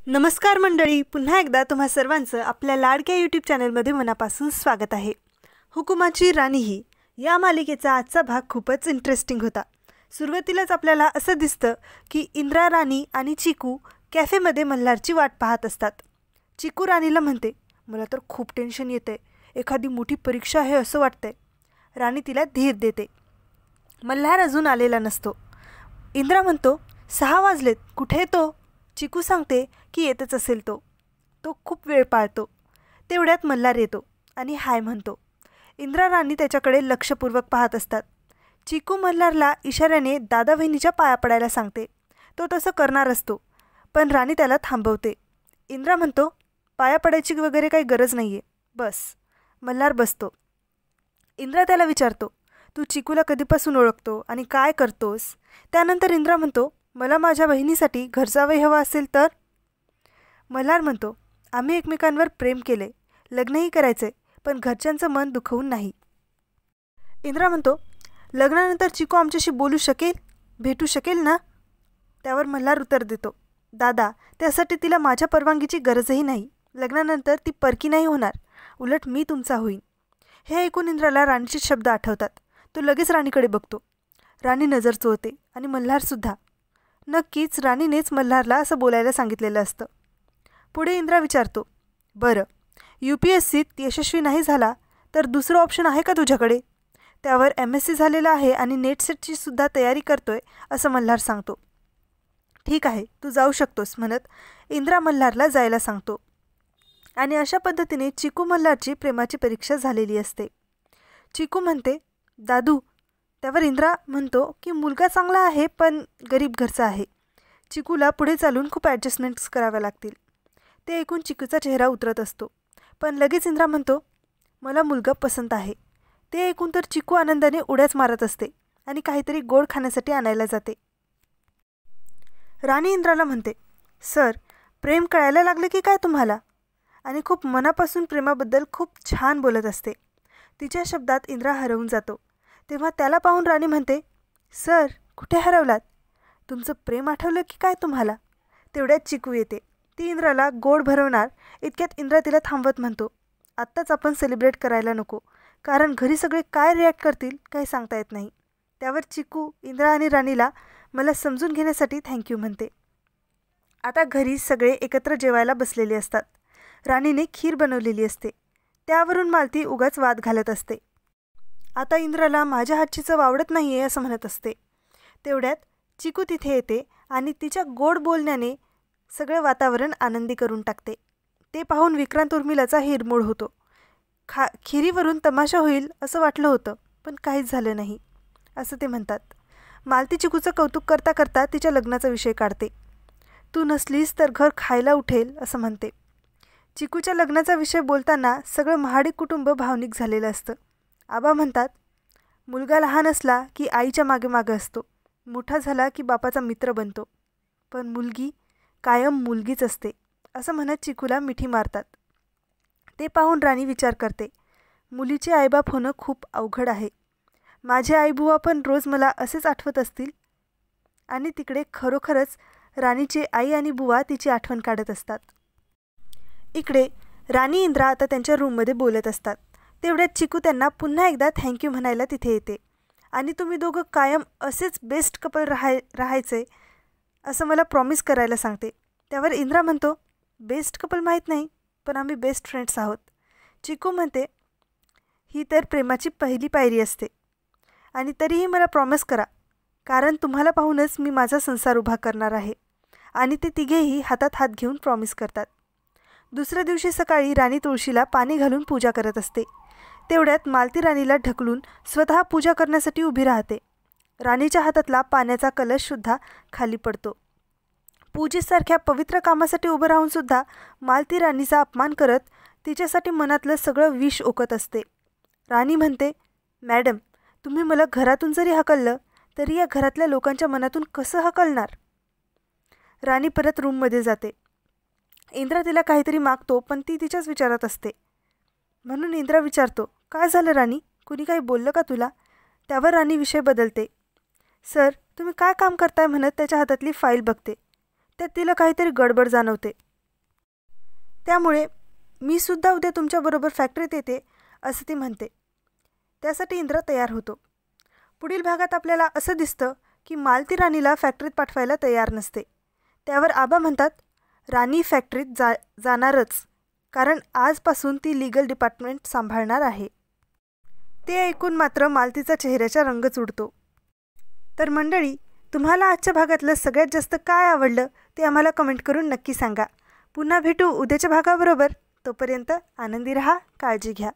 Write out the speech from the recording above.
नमस्कार मंडळी, पुन्हा एकदा तुम्हा सर्वांचं आपल्या लाडक्या यूट्यूब चॅनलमध्ये मनापासून स्वागत आहे. हुकुमाची राणी ही या मालिकेचा आजचा भाग खूपच इंटरेस्टिंग होता. सुरुवातीलाच आपल्याला असं दिसतं की इंद्रा राणी आणि चिकू कॅफेमध्ये मल्हारची वाट पाहत असतात. चिकू राणीला म्हणते, मला तर खूप टेन्शन येते, एखादी मोठी परीक्षा आहे असं वाटतंय. राणी तिला धीर देते. मल्हार अजून आलेला नसतो. इंद्रा म्हणतो, 6 वाजलेत, कुठे येतो? चिकू सांगते की येतच असेल तो खूप वेळ पाळतो. तेवढ्यात मल्हार येतो आणि हाय म्हणतो. इंद्रा राणी त्याच्याकडे लक्षपूर्वक पाहत असतात. चिकू मल्हारला इशाऱ्याने दादा बहिणीच्या पाया पडायला सांगते. तो तसं करणार असतो, पण राणी त्याला थांबवते. इंद्रा म्हणतो, पाया पडायची वगैरे काही गरज नाही आहे, बस. मल्हार बसतो. इंद्रा त्याला विचारतो, तू चिकूला कधीपासून ओळखतो आणि काय करतोस? त्यानंतर इंद्रा म्हणतो, मला माझ्या बहिणीसाठी घरजावई हवा असेल तर? मल्हार म्हणतो, आम्ही एकमेकांवर प्रेम केले, लग्नही करायचे, पण घरच्यांचं मन दुखवून नाही. इंद्रा म्हणतो, लग्नानंतर चिकू आमच्याशी बोलू शकेल, भेटू शकेल ना? त्यावर मल्हार उत्तर देतो, दादा, त्यासाठी तिला माझ्या परवानगीची गरजही नाही. लग्नानंतर ती परकी नाही होणार, उलट मी तुमचा होईन. हे ऐकून इंद्राला राणीचे शब्द आठवतात. तो लगेच राणीकडे बघतो. राणी नजर चोळते आणि मल्हारसुद्धा. नक्कीच राणीनेच मल्हारला असं बोलायला सांगितलेलं असतं. पुढे इंद्रा विचारतो, बरं, UPSCत यशस्वी नाही झाला तर दुसरं ऑप्शन आहे का तुझ्याकडे? त्यावर MSc झालेलं आहे आणि नेट सेटची सुद्धा तयारी करतोय असं मल्हार सांगतो. ठीक आहे, तू जाऊ शकतोस म्हणत इंद्रा मल्हारला जायला सांगतो. आणि अशा पद्धतीने चिकू मल्हारची प्रेमाची परीक्षा झालेली असते. चिकू म्हणते, दादू. त्यावर इंद्रा म्हणतो की मुलगा चांगला आहे पण गरीब घरचा आहे. चिकूला पुढे चालून खूप ॲडजस्टमेंट्स कराव्या लागतील. ते ऐकून चिकूचा चेहरा उतरत असतो. पण लगेच इंद्रा म्हणतो, मला मुलगा पसंत आहे. ते ऐकून तर चिकू आनंदाने उड्याच मारत असते आणि काहीतरी गोड खाण्यासाठी आणायला जाते. राणी इंद्राला म्हणते, सर, प्रेम कळायला लागले की काय तुम्हाला? आणि खूप मनापासून प्रेमाबद्दल खूप छान बोलत असते. तिच्या शब्दात इंद्रा हरवून जातो. तेव्हा त्याला पाहून राणी म्हणते, सर, कुठे हरवलात? तुमचं प्रेम आठवलं की काय तुम्हाला? तेवढ्यात चिकू येते. ती इंद्राला गोड भरवणार इतक्यात इंद्रा तिला थांबवत म्हणतो, आत्ताच आपण सेलिब्रेट करायला नको, कारण घरी सगळे काय रिॲक्ट करतील काही सांगता येत नाही. त्यावर चिकू इंद्रा आणि राणीला मला समजून घेण्यासाठी थँक्यू म्हणते. आता घरी सगळे एकत्र जेवायला बसलेले असतात. राणीने खीर बनवलेली असते. त्यावरून मालती उगाच वाद घालत असते. आता इंद्राला माझ्या हातची चव आवडत नाही आहे असं म्हणत असते. तेवढ्यात चिकू तिथे येते आणि तिच्या गोड बोलण्याने सगळं वातावरण आनंदी करून टाकते. ते पाहून विक्रांत उर्मिलाचा हिरमोड होतो. खिरीवरून तमाशा होईल असं वाटलं होतं, पण काहीच झालं नाही असं ते म्हणतात. मालती चिकूचं कौतुक करता करता तिच्या लग्नाचा विषय काढते. तू नसलीस तर घर खायला उठेल असं म्हणते. चिकूच्या लग्नाचा विषय बोलताना सगळं महाडिक कुटुंब भावनिक झालेलं असतं. आबा म्हणतात, मुलगा लहान असला की आईच्या मागे मागे असतो, मोठा झाला की बापाचा मित्र बनतो, पण मुलगी कायम मुलगीच असते असं म्हणत चिकूला मिठी मारतात. ते पाहून राणी विचार करते, मुलीचे आईबाप होणं खूप अवघड आहे. माझे आईबुवा पण रोज मला असेच आठवत असतील. आणि तिकडे खरोखरच राणीचे आई आणि बुवा तिची आठवण काढत असतात. इकडे राणी इंद्रा आता त्यांच्या रूममध्ये बोलत असतात. तेवढ्यात चिकू त्यांना पुन्हा एकदा थँक्यू म्हणायला तिथे येते. आणि तुम्ही दोघं कायम असेच बेस्ट कपल राहायचे असं मला प्रॉमिस करायला सांगते. त्यावर इंद्रा म्हणतो, बेस्ट कपल माहीत नाही, पण आम्ही बेस्ट फ्रेंड्स आहोत. चिकू म्हणते, ही तर प्रेमाची पहिली पायरी असते आणि तरीही मला प्रॉमिस करा, कारण तुम्हाला पाहूनच मी माझा संसार उभा करणार आहे. आणि ते तिघेही हातात हात घेऊन प्रॉमिस करतात. दुसऱ्या दिवशी सकाळी राणी तुळशीला पाणी घालून पूजा करत असते. तेवढ्यात मालती राणीला ढकलून स्वतः पूजा करण्यासाठी उभी राहते. राणीच्या हातातला पाण्याचा कलशसुद्धा खाली पडतो. पूजेसारख्या पवित्र कामासाठी उभं राहूनसुद्धा मालती राणीचा अपमान करत तिच्यासाठी मनातलं सगळं विष ओकत असते. राणी म्हणते, मॅडम, तुम्ही मला घरातून जरी हकललं तरी या घरातल्या लोकांच्या मनातून कसं हकलणार? राणी परत रूममध्ये जाते. इंद्रा तिला काहीतरी मागतो, पण ती तिच्याच विचारात असते. म्हणून इंद्रा विचारतो, काय झालं राणी, कुणी काही बोललं का तुला? त्यावर राणी विषय बदलते. सर, तुम्ही काय काम करताय म्हणत त्याच्या हातातली फाईल बघते. त्यात तिला काहीतरी गडबड जाणवते. त्यामुळे मी सुद्धा उद्या तुमच्याबरोबर फॅक्टरीत येते असं ती म्हणते. त्यासाठी इंद्र तयार होतो. पुढील भागात आपल्याला असं दिसतं की मालती राणीला फॅक्टरीत पाठवायला तयार नसते. त्यावर आबा म्हणतात राणी फॅक्टरीत जाणारच, कारण आजपासून ती लीगल डिपार्टमेंट सांभाळणार आहे. ते ऐकून मात्र मालतीचा चेहऱ्याचा रंगच उडतो. तर मंडळी, तुम्हाला आजच्या भागातलं सगळ्यात जास्त काय आवडलं ते आम्हाला कमेंट करून नक्की सांगा. पुन्हा भेटू उद्याच्या भागाबरोबर. तोपर्यंत आनंदी रहा, काळजी घ्या.